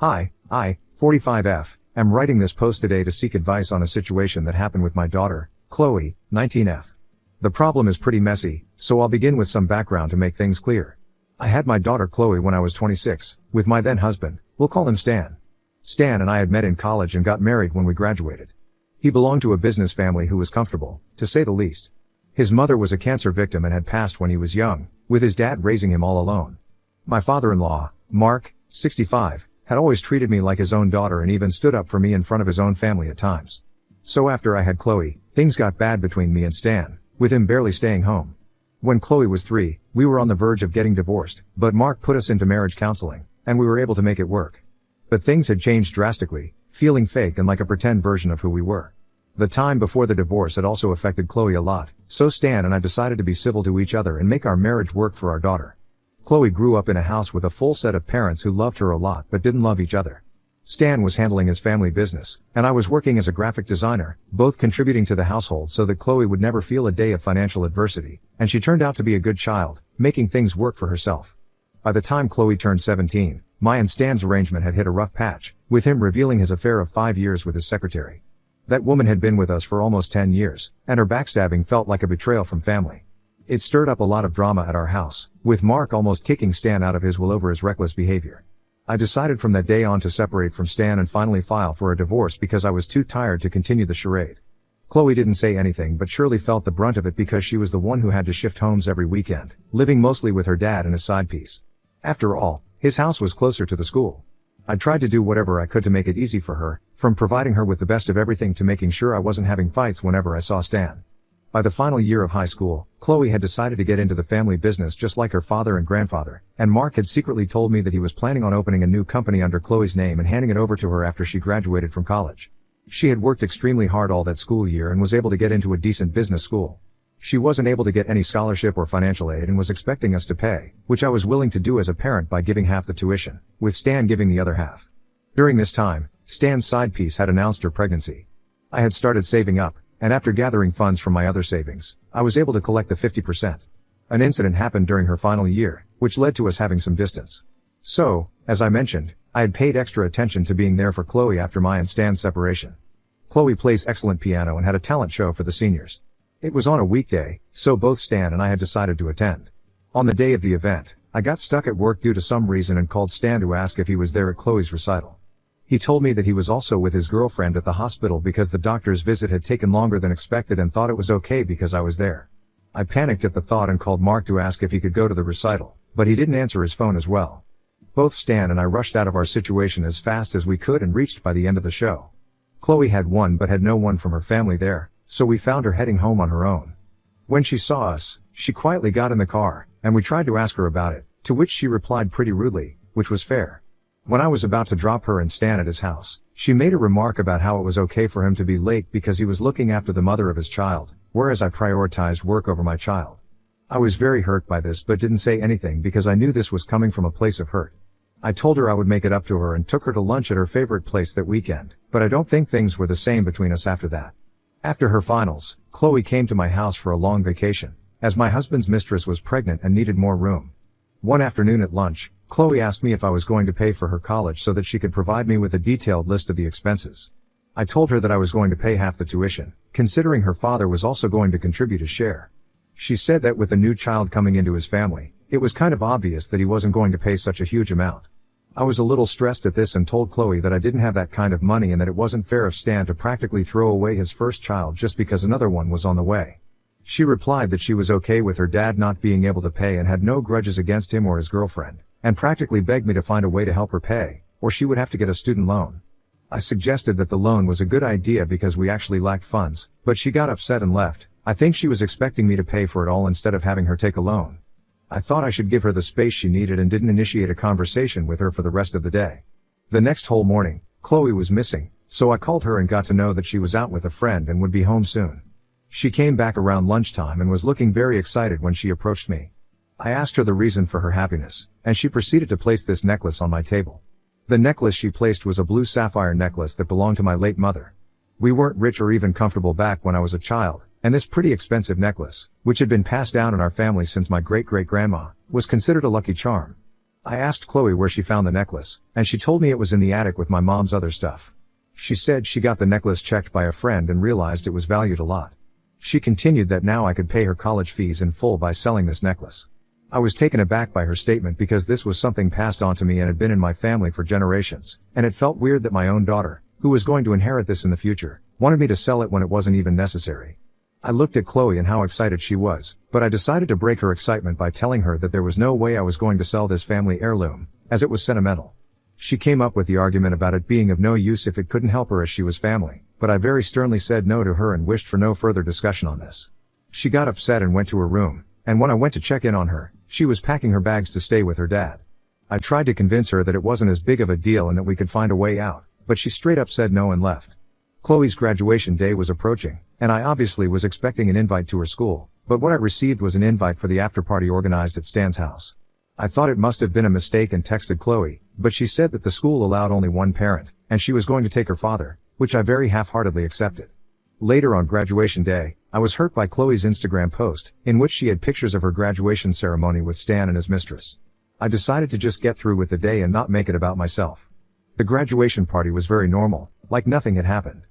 Hi, I, 45F, am writing this post today to seek advice on a situation that happened with my daughter, Chloe, 19F. The problem is pretty messy, so I'll begin with some background to make things clear. I had my daughter Chloe when I was 26, with my then husband, we'll call him Stan. Stan and I had met in college and got married when we graduated. He belonged to a business family who was comfortable, to say the least. His mother was a cancer victim and had passed when he was young, with his dad raising him all alone. My father-in-law, Mark, 65, had always treated me like his own daughter and even stood up for me in front of his own family at times. So after I had Chloe, things got bad between me and Stan, with him barely staying home. When Chloe was 3, we were on the verge of getting divorced, but Mark put us into marriage counseling, and we were able to make it work. But things had changed drastically, feeling fake and like a pretend version of who we were. The time before the divorce had also affected Chloe a lot, so Stan and I decided to be civil to each other and make our marriage work for our daughter. Chloe grew up in a house with a full set of parents who loved her a lot but didn't love each other. Stan was handling his family business, and I was working as a graphic designer, both contributing to the household so that Chloe would never feel a day of financial adversity, and she turned out to be a good child, making things work for herself. By the time Chloe turned 17, my and Stan's arrangement had hit a rough patch, with him revealing his affair of 5 years with his secretary. That woman had been with us for almost 10 years, and her backstabbing felt like a betrayal from family. It stirred up a lot of drama at our house, with Mark almost kicking Stan out of his will over his reckless behavior. I decided from that day on to separate from Stan and finally file for a divorce because I was too tired to continue the charade. Chloe didn't say anything but surely felt the brunt of it because she was the one who had to shift homes every weekend, living mostly with her dad and his side piece. After all, his house was closer to the school. I tried to do whatever I could to make it easy for her, from providing her with the best of everything to making sure I wasn't having fights whenever I saw Stan. By the final year of high school, Chloe had decided to get into the family business just like her father and grandfather, and Mark had secretly told me that he was planning on opening a new company under Chloe's name and handing it over to her after she graduated from college. She had worked extremely hard all that school year and was able to get into a decent business school. She wasn't able to get any scholarship or financial aid and was expecting us to pay, which I was willing to do as a parent by giving half the tuition, with Stan giving the other half. During this time, Stan's side piece had announced her pregnancy. I had started saving up, and after gathering funds from my other savings, I was able to collect the 50%. An incident happened during her final year, which led to us having some distance. So, as I mentioned, I had paid extra attention to being there for Chloe after my and Stan's separation. Chloe plays excellent piano and had a talent show for the seniors. It was on a weekday, so both Stan and I had decided to attend. On the day of the event, I got stuck at work due to some reason and called Stan to ask if he was there at Chloe's recital. He told me that he was also with his girlfriend at the hospital because the doctor's visit had taken longer than expected and thought it was okay because I was there. I panicked at the thought and called Mark to ask if he could go to the recital, but he didn't answer his phone as well. Both Stan and I rushed out of our situation as fast as we could and reached by the end of the show. Chloe had one but had no one from her family there, so we found her heading home on her own. When she saw us, she quietly got in the car, and we tried to ask her about it, to which she replied pretty rudely, which was fair. When I was about to drop her and Stan at his house, she made a remark about how it was okay for him to be late because he was looking after the mother of his child, whereas I prioritized work over my child. I was very hurt by this but didn't say anything because I knew this was coming from a place of hurt. I told her I would make it up to her and took her to lunch at her favorite place that weekend, but I don't think things were the same between us after that. After her finals, Chloe came to my house for a long vacation, as my husband's mistress was pregnant and needed more room. One afternoon at lunch, Chloe asked me if I was going to pay for her college so that she could provide me with a detailed list of the expenses. I told her that I was going to pay half the tuition, considering her father was also going to contribute his share. She said that with a new child coming into his family, it was kind of obvious that he wasn't going to pay such a huge amount. I was a little stressed at this and told Chloe that I didn't have that kind of money and that it wasn't fair of Stan to practically throw away his first child just because another one was on the way. She replied that she was okay with her dad not being able to pay and had no grudges against him or his girlfriend, and practically begged me to find a way to help her pay, or she would have to get a student loan. I suggested that the loan was a good idea because we actually lacked funds, but she got upset and left. I think she was expecting me to pay for it all instead of having her take a loan. I thought I should give her the space she needed and didn't initiate a conversation with her for the rest of the day. The next whole morning, Chloe was missing, so I called her and got to know that she was out with a friend and would be home soon. She came back around lunchtime and was looking very excited when she approached me. I asked her the reason for her happiness, and she proceeded to place this necklace on my table. The necklace she placed was a blue sapphire necklace that belonged to my late mother. We weren't rich or even comfortable back when I was a child, and this pretty expensive necklace, which had been passed down in our family since my great-great-grandma, was considered a lucky charm. I asked Chloe where she found the necklace, and she told me it was in the attic with my mom's other stuff. She said she got the necklace checked by a friend and realized it was valued a lot. She continued that now I could pay her college fees in full by selling this necklace. I was taken aback by her statement because this was something passed on to me and had been in my family for generations, and it felt weird that my own daughter, who was going to inherit this in the future, wanted me to sell it when it wasn't even necessary. I looked at Chloe and how excited she was, but I decided to break her excitement by telling her that there was no way I was going to sell this family heirloom, as it was sentimental. She came up with the argument about it being of no use if it couldn't help her as she was family, but I very sternly said no to her and wished for no further discussion on this. She got upset and went to her room, and when I went to check in on her, she was packing her bags to stay with her dad. I tried to convince her that it wasn't as big of a deal and that we could find a way out, but she straight up said no and left. Chloe's graduation day was approaching, and I obviously was expecting an invite to her school, but what I received was an invite for the after-party organized at Stan's house. I thought it must have been a mistake and texted Chloe, but she said that the school allowed only one parent, and she was going to take her father, which I very half-heartedly accepted. Later on graduation day, I was hurt by Chloe's Instagram post, in which she had pictures of her graduation ceremony with Stan and his mistress. I decided to just get through with the day and not make it about myself. The graduation party was very normal, like nothing had happened.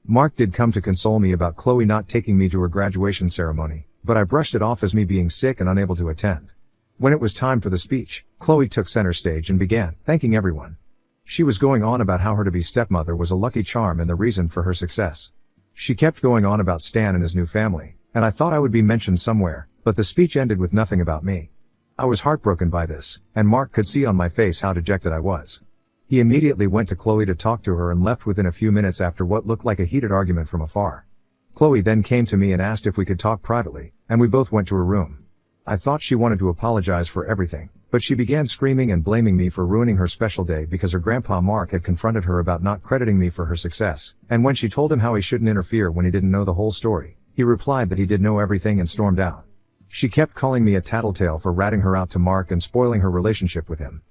Mark did come to console me about Chloe not taking me to her graduation ceremony, but I brushed it off as me being sick and unable to attend. When it was time for the speech, Chloe took center stage and began thanking everyone. She was going on about how her to-be stepmother was a lucky charm and the reason for her success. She kept going on about Stan and his new family, and I thought I would be mentioned somewhere, but the speech ended with nothing about me. I was heartbroken by this, and Mark could see on my face how dejected I was. He immediately went to Chloe to talk to her and left within a few minutes after what looked like a heated argument from afar. Chloe then came to me and asked if we could talk privately, and we both went to her room. I thought she wanted to apologize for everything, but she began screaming and blaming me for ruining her special day because her grandpa Mark had confronted her about not crediting me for her success, and when she told him how he shouldn't interfere when he didn't know the whole story, he replied that he did know everything and stormed out. She kept calling me a tattletale for ratting her out to Mark and spoiling her relationship with him.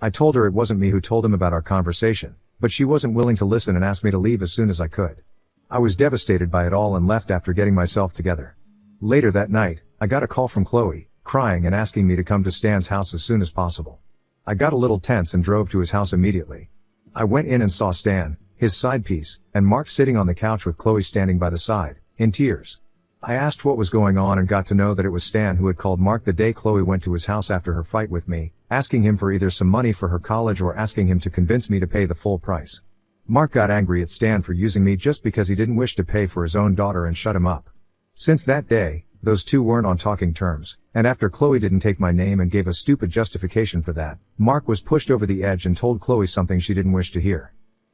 I told her it wasn't me who told him about our conversation, but she wasn't willing to listen and asked me to leave as soon as I could. I was devastated by it all and left after getting myself together. Later that night, I got a call from Chloe, crying and asking me to come to Stan's house as soon as possible. I got a little tense and drove to his house immediately. I went in and saw Stan, his side piece, and Mark sitting on the couch with Chloe standing by the side, in tears. I asked what was going on and got to know that it was Stan who had called Mark the day Chloe went to his house after her fight with me, asking him for either some money for her college or asking him to convince me to pay the full price. Mark got angry at Stan for using me just because he didn't wish to pay for his own daughter and shut him up. Since that day, those two weren't on talking terms, and after Chloe didn't take my name and gave a stupid justification for that, Mark was pushed over the edge and told Chloe something she didn't wish to hear.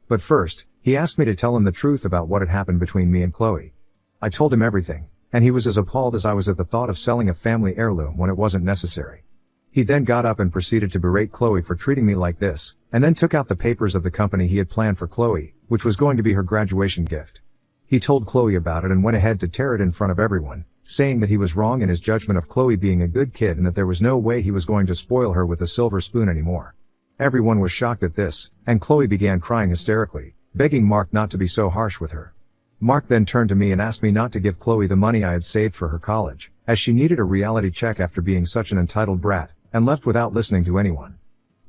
But first, he asked me to tell him the truth about what had happened between me and Chloe. I told him everything, and he was as appalled as I was at the thought of selling a family heirloom when it wasn't necessary. He then got up and proceeded to berate Chloe for treating me like this, and then took out the papers of the company he had planned for Chloe, which was going to be her graduation gift. He told Chloe about it and went ahead to tear it in front of everyone, saying that he was wrong in his judgment of Chloe being a good kid and that there was no way he was going to spoil her with a silver spoon anymore. Everyone was shocked at this, and Chloe began crying hysterically, begging Mark not to be so harsh with her. Mark then turned to me and asked me not to give Chloe the money I had saved for her college, as she needed a reality check after being such an entitled brat, and left without listening to anyone.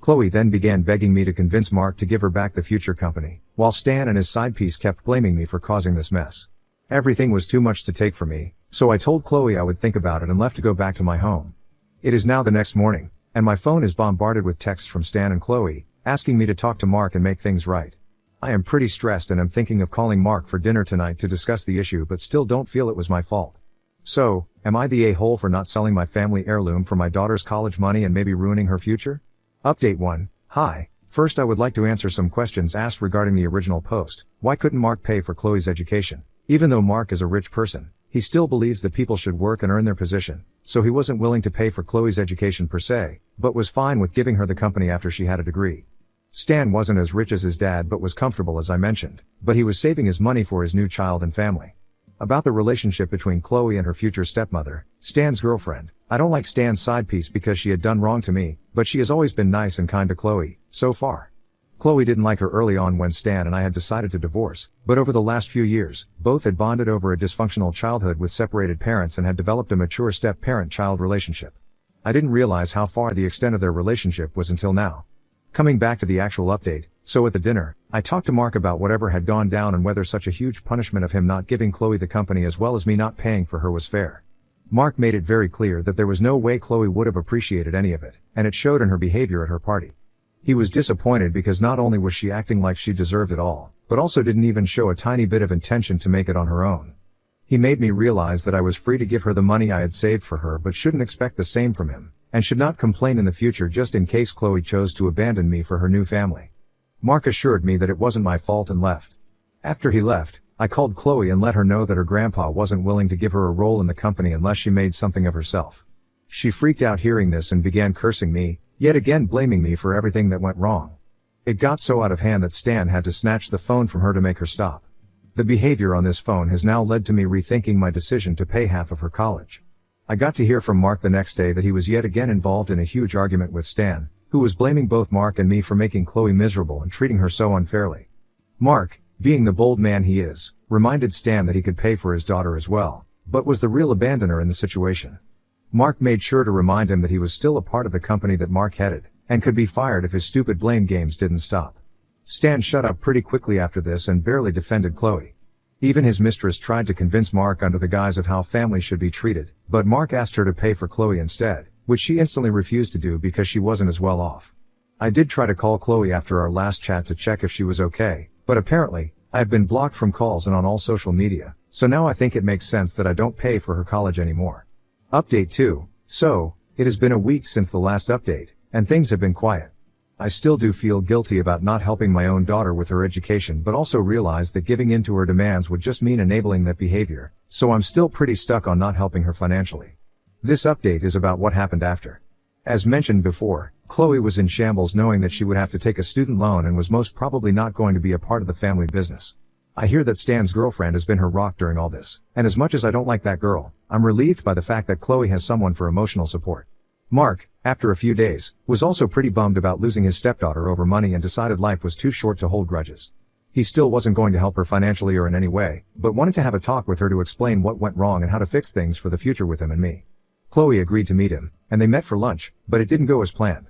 Chloe then began begging me to convince Mark to give her back the future company, while Stan and his side piece kept blaming me for causing this mess. Everything was too much to take for me, so I told Chloe I would think about it and left to go back to my home. It is now the next morning, and my phone is bombarded with texts from Stan and Chloe, asking me to talk to Mark and make things right. I am pretty stressed and am thinking of calling Mark for dinner tonight to discuss the issue but still don't feel it was my fault. So, am I the a-hole for not selling my family heirloom for my daughter's college money and maybe ruining her future? Update 1. Hi. First I would like to answer some questions asked regarding the original post. Why couldn't Mark pay for Chloe's education? Even though Mark is a rich person, he still believes that people should work and earn their position, so he wasn't willing to pay for Chloe's education per se, but was fine with giving her the company after she had a degree. Stan wasn't as rich as his dad but was comfortable as I mentioned, but he was saving his money for his new child and family. About the relationship between Chloe and her future stepmother, Stan's girlfriend, I don't like Stan's side piece because she had done wrong to me, but she has always been nice and kind to Chloe, so far. Chloe didn't like her early on when Stan and I had decided to divorce, but over the last few years, both had bonded over a dysfunctional childhood with separated parents and had developed a mature step-parent-child relationship. I didn't realize how far the extent of their relationship was until now. Coming back to the actual update, so at the dinner, I talked to Mark about whatever had gone down and whether such a huge punishment of him not giving Chloe the company as well as me not paying for her was fair. Mark made it very clear that there was no way Chloe would have appreciated any of it, and it showed in her behavior at her party. He was disappointed because not only was she acting like she deserved it all, but also didn't even show a tiny bit of intention to make it on her own. He made me realize that I was free to give her the money I had saved for her but shouldn't expect the same from him, and should not complain in the future just in case Chloe chose to abandon me for her new family. Mark assured me that it wasn't my fault and left. After he left, I called Chloe and let her know that her grandpa wasn't willing to give her a role in the company unless she made something of herself. She freaked out hearing this and began cursing me, yet again blaming me for everything that went wrong. It got so out of hand that Stan had to snatch the phone from her to make her stop. The behavior on this phone has now led to me rethinking my decision to pay half of her college. I got to hear from Mark the next day that he was yet again involved in a huge argument with Stan, who was blaming both Mark and me for making Chloe miserable and treating her so unfairly. Mark, being the bold man he is, reminded Stan that he could pay for his daughter as well, but was the real abandoner in the situation. Mark made sure to remind him that he was still a part of the company that Mark headed, and could be fired if his stupid blame games didn't stop. Stan shut up pretty quickly after this and barely defended Chloe. Even his mistress tried to convince Mark under the guise of how families should be treated, but Mark asked her to pay for Chloe instead, which she instantly refused to do because she wasn't as well off. I did try to call Chloe after our last chat to check if she was okay, but apparently, I have been blocked from calls and on all social media, so now I think it makes sense that I don't pay for her college anymore. Update 2. So, it has been a week since the last update, and things have been quiet. I still do feel guilty about not helping my own daughter with her education but also realize that giving in to her demands would just mean enabling that behavior, so I'm still pretty stuck on not helping her financially. This update is about what happened after. As mentioned before, Chloe was in shambles knowing that she would have to take a student loan and was most probably not going to be a part of the family business. I hear that Stan's girlfriend has been her rock during all this, and as much as I don't like that girl, I'm relieved by the fact that Chloe has someone for emotional support. Mark, after a few days, was also pretty bummed about losing his stepdaughter over money and decided life was too short to hold grudges. He still wasn't going to help her financially or in any way, but wanted to have a talk with her to explain what went wrong and how to fix things for the future with him and me. Chloe agreed to meet him, and they met for lunch, but it didn't go as planned.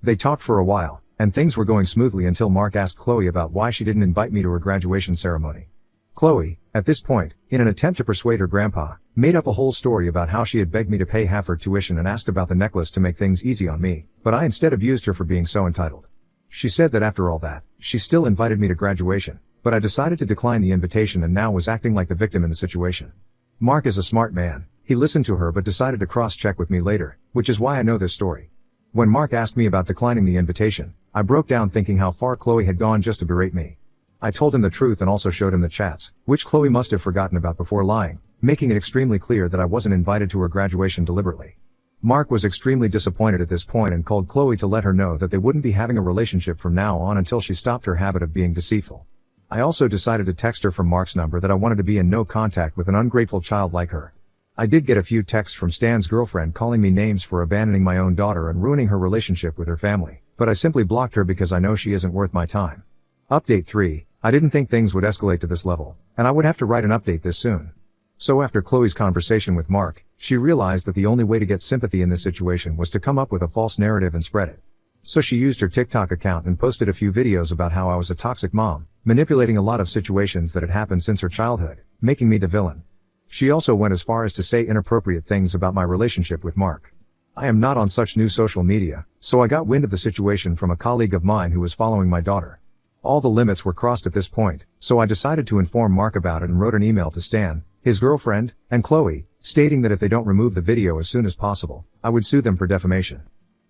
They talked for a while, and things were going smoothly until Mark asked Chloe about why she didn't invite me to her graduation ceremony. Chloe, at this point, in an attempt to persuade her grandpa, made up a whole story about how she had begged me to pay half her tuition and asked about the necklace to make things easy on me, but I instead abused her for being so entitled. She said that after all that, she still invited me to graduation, but I decided to decline the invitation and now was acting like the victim in the situation. Mark is a smart man. He listened to her but decided to cross-check with me later, which is why I know this story. When Mark asked me about declining the invitation, I broke down thinking how far Chloe had gone just to berate me. I told him the truth and also showed him the chats, which Chloe must have forgotten about before lying, making it extremely clear that I wasn't invited to her graduation deliberately. Mark was extremely disappointed at this point and called Chloe to let her know that they wouldn't be having a relationship from now on until she stopped her habit of being deceitful. I also decided to text her from Mark's number that I wanted to be in no contact with an ungrateful child like her. I did get a few texts from Stan's girlfriend calling me names for abandoning my own daughter and ruining her relationship with her family, but I simply blocked her because I know she isn't worth my time. Update 3. I didn't think things would escalate to this level, and I would have to write an update this soon. So after Chloe's conversation with Mark, she realized that the only way to get sympathy in this situation was to come up with a false narrative and spread it. So she used her TikTok account and posted a few videos about how I was a toxic mom, manipulating a lot of situations that had happened since her childhood, making me the villain. She also went as far as to say inappropriate things about my relationship with Mark. I am not on such new social media, so I got wind of the situation from a colleague of mine who was following my daughter. All the limits were crossed at this point, so I decided to inform Mark about it and wrote an email to Stan, his girlfriend, and Chloe, stating that if they don't remove the video as soon as possible, I would sue them for defamation.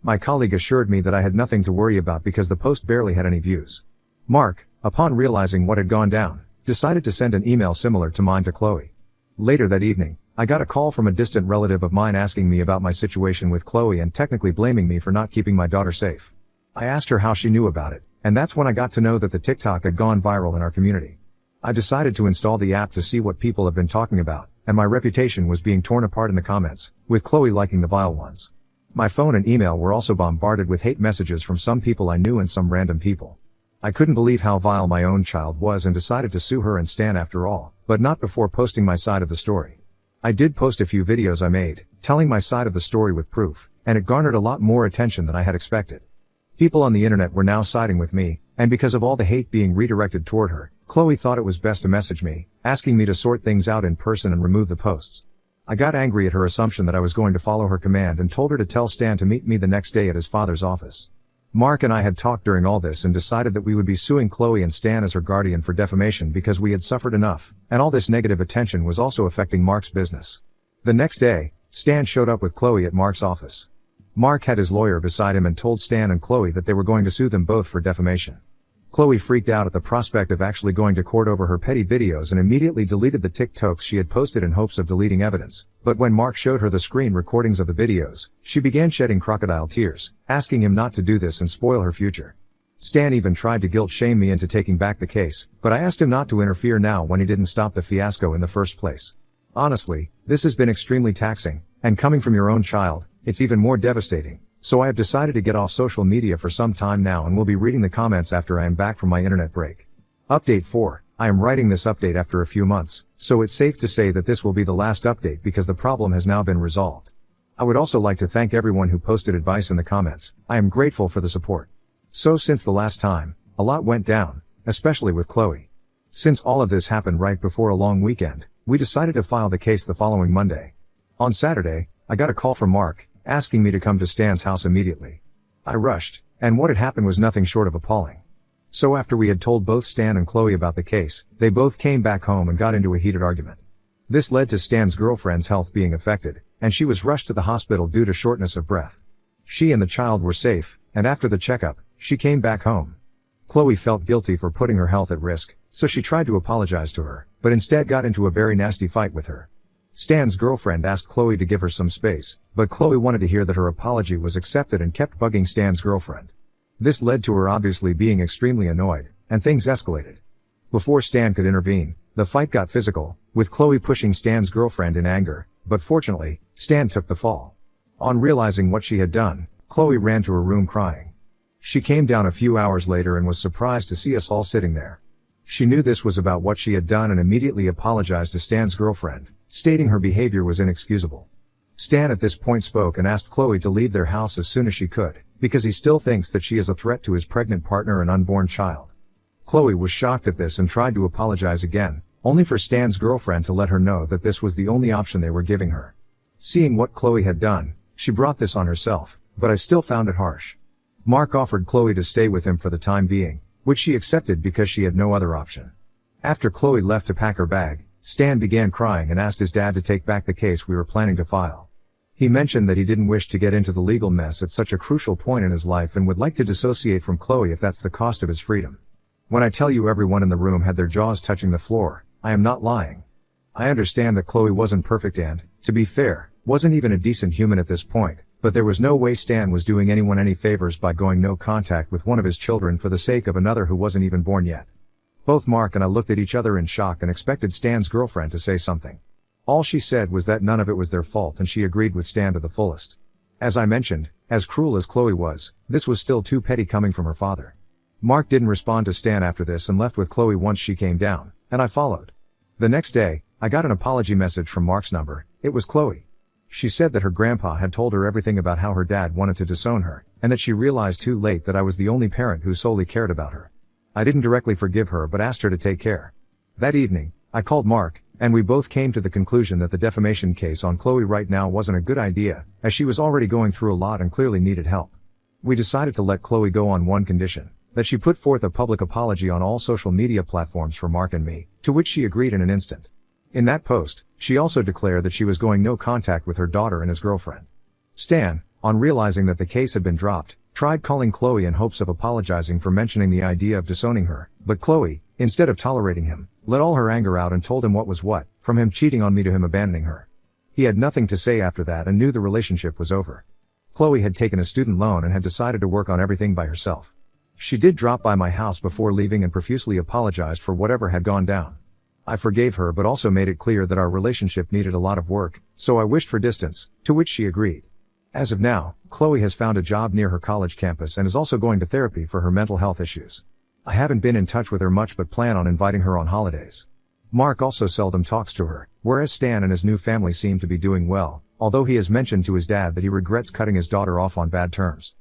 My colleague assured me that I had nothing to worry about because the post barely had any views. Mark, upon realizing what had gone down, decided to send an email similar to mine to Chloe. Later that evening, I got a call from a distant relative of mine asking me about my situation with Chloe and technically blaming me for not keeping my daughter safe. I asked her how she knew about it, and that's when I got to know that the TikTok had gone viral in our community. I decided to install the app to see what people have been talking about, and my reputation was being torn apart in the comments, with Chloe liking the vile ones. My phone and email were also bombarded with hate messages from some people I knew and some random people. I couldn't believe how vile my own child was and decided to sue her and Stan after all, but not before posting my side of the story. I did post a few videos I made, telling my side of the story with proof, and it garnered a lot more attention than I had expected. People on the internet were now siding with me, and because of all the hate being redirected toward her, Chloe thought it was best to message me, asking me to sort things out in person and remove the posts. I got angry at her assumption that I was going to follow her command and told her to tell Stan to meet me the next day at his father's office. Mark and I had talked during all this and decided that we would be suing Chloe and Stan as her guardian for defamation because we had suffered enough, and all this negative attention was also affecting Mark's business. The next day, Stan showed up with Chloe at Mark's office. Mark had his lawyer beside him and told Stan and Chloe that they were going to sue them both for defamation. Chloe freaked out at the prospect of actually going to court over her petty videos and immediately deleted the TikToks she had posted in hopes of deleting evidence, but when Mark showed her the screen recordings of the videos, she began shedding crocodile tears, asking him not to do this and spoil her future. Stan even tried to guilt-shame me into taking back the case, but I asked him not to interfere now when he didn't stop the fiasco in the first place. Honestly, this has been extremely taxing, and coming from your own child, it's even more devastating. So I have decided to get off social media for some time now and will be reading the comments after I am back from my internet break. Update 4. I am writing this update after a few months, so it's safe to say that this will be the last update because the problem has now been resolved. I would also like to thank everyone who posted advice in the comments. I am grateful for the support. So since the last time, a lot went down, especially with Chloe. Since all of this happened right before a long weekend, we decided to file the case the following Monday. On Saturday, I got a call from Mark, asking me to come to Stan's house immediately. I rushed, and what had happened was nothing short of appalling. So after we had told both Stan and Chloe about the case, they both came back home and got into a heated argument. This led to Stan's girlfriend's health being affected, and she was rushed to the hospital due to shortness of breath. She and the child were safe, and after the checkup, she came back home. Chloe felt guilty for putting her health at risk, so she tried to apologize to her, but instead got into a very nasty fight with her. Stan's girlfriend asked Chloe to give her some space, but Chloe wanted to hear that her apology was accepted and kept bugging Stan's girlfriend. This led to her obviously being extremely annoyed, and things escalated. Before Stan could intervene, the fight got physical, with Chloe pushing Stan's girlfriend in anger, but fortunately, Stan took the fall. On realizing what she had done, Chloe ran to her room crying. She came down a few hours later and was surprised to see us all sitting there. She knew this was about what she had done and immediately apologized to Stan's girlfriend, stating her behavior was inexcusable. Stan at this point spoke and asked Chloe to leave their house as soon as she could, because he still thinks that she is a threat to his pregnant partner and unborn child. Chloe was shocked at this and tried to apologize again, only for Stan's girlfriend to let her know that this was the only option they were giving her. Seeing what Chloe had done, she brought this on herself, but I still found it harsh. Mark offered Chloe to stay with him for the time being, which she accepted because she had no other option. After Chloe left to pack her bag, Stan began crying and asked his dad to take back the case we were planning to file. He mentioned that he didn't wish to get into the legal mess at such a crucial point in his life and would like to dissociate from Chloe if that's the cost of his freedom. When I tell you everyone in the room had their jaws touching the floor, I am not lying. I understand that Chloe wasn't perfect and, to be fair, wasn't even a decent human at this point, but there was no way Stan was doing anyone any favors by going no contact with one of his children for the sake of another who wasn't even born yet. Both Mark and I looked at each other in shock and expected Stan's girlfriend to say something. All she said was that none of it was their fault and she agreed with Stan to the fullest. As I mentioned, as cruel as Chloe was, this was still too petty coming from her father. Mark didn't respond to Stan after this and left with Chloe once she came down, and I followed. The next day, I got an apology message from Mark's number. It was Chloe. She said that her grandpa had told her everything about how her dad wanted to disown her, and that she realized too late that I was the only parent who solely cared about her. I didn't directly forgive her but asked her to take care. That evening, I called Mark, and we both came to the conclusion that the defamation case on Chloe right now wasn't a good idea, as she was already going through a lot and clearly needed help. We decided to let Chloe go on one condition, that she put forth a public apology on all social media platforms for Mark and me, to which she agreed in an instant. In that post, she also declared that she was going no contact with her daughter and his girlfriend. Stan, on realizing that the case had been dropped, tried calling Chloe in hopes of apologizing for mentioning the idea of disowning her, but Chloe, instead of tolerating him, let all her anger out and told him what was what, from him cheating on me to him abandoning her. He had nothing to say after that and knew the relationship was over. Chloe had taken a student loan and had decided to work on everything by herself. She did drop by my house before leaving and profusely apologized for whatever had gone down. I forgave her but also made it clear that our relationship needed a lot of work, so I wished for distance, to which she agreed. As of now, Chloe has found a job near her college campus and is also going to therapy for her mental health issues. I haven't been in touch with her much but plan on inviting her on holidays. Mark also seldom talks to her, whereas Stan and his new family seem to be doing well, although he has mentioned to his dad that he regrets cutting his daughter off on bad terms.